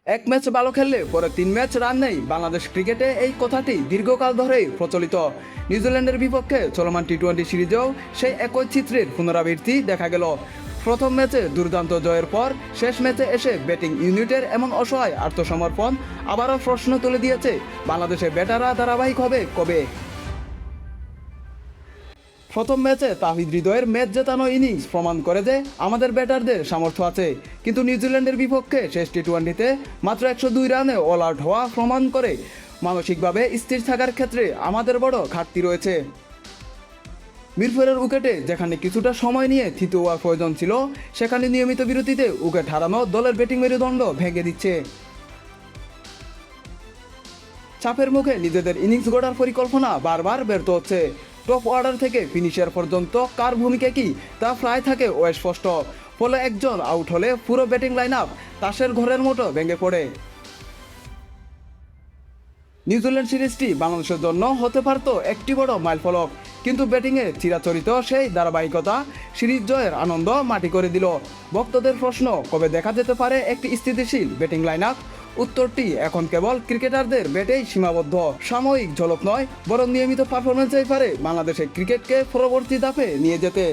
এক ম্যাচ ভালো খেললে পরে 3 ম্যাচ রান নেই বাংলাদেশ ক্রিকেটে এই কথাটি দীর্ঘকাল ধরেই প্রচলিত। নিউজিল্যান্ডের বিপক্ষে চলমান টি-20 সিরিজেও সেই একই চিত্রের পুনরাবৃত্তি দেখা গেল। প্রথম ম্যাচে দুর্দান্ত জয়ের পর শেষ ম্যাচে এসে ব্যাটিং ইউনিটের এমন অসহায় আত্মসমর্পণ আবারও প্রশ্ন তুলে দিয়েছে বাংলাদেশের ব্যাটাররা ধারাবাহিক হবে কবে। প্রথম ম্যাচে তাহিদ হৃদয়ের ম্যাচ জেতানো ইনিংস প্রমাণ করে যে আমাদের ব্যাটারদের সামর্থ্য আছে, কিন্তু নিউজিল্যান্ডের বিপক্ষে শেষ টি-20তে মাত্র 102 রানে অল আউট হওয়া প্রমাণ করে মানসিকভাবে স্থির থাকার ক্ষেত্রে আমাদের বড় ঘাটতি রয়েছে। মিরপুরের উইকেটে যেখানে কিছুটা সময় নিয়ে থিতু হওয়ার প্রয়োজন ছিল, সেখানে নিয়মিত বিরতিতে উইকেট হারানো দলের ব্যাটিং মেরুদণ্ড ভেঙে দিচ্ছে। চাপের মুখে নিজেদের ইনিংস গড়ার পরিকল্পনা বারবার ব্যর্থ হচ্ছে। টপ অর্ডার থেকে ফিনিশার পর্যন্ত কার ভূমিকা কি তা প্রায় থাকে অস্পষ্ট। ফলে একজন আউট হলে পুরো ব্যাটিং লাইন আপ তাসের ঘরের মতো ভেঙে পড়ে। নিউজিল্যান্ড সিরিজটি বাংলাদেশের জন্য হতে পারত একটি বড় মাইলফলক, কিন্তু ব্যাটিংয়ে চিরাচরিত সেই ধারাবাহিকতা সিরিজ জয়ের আনন্দ মাটি করে দিল। ভক্তদের প্রশ্ন, কবে দেখা যেতে পারে একটি স্থিতিশীল ব্যাটিং লাইন আপ? উত্তরটি এখন কেবল ক্রিকেটারদের ব্যাটেই সীমাবদ্ধ। সাময়িক ঝলক নয়, বরং নিয়মিত পারফরমেন্সেই পারে বাংলাদেশের ক্রিকেটকে পরবর্তী ধাপে নিয়ে যেতে।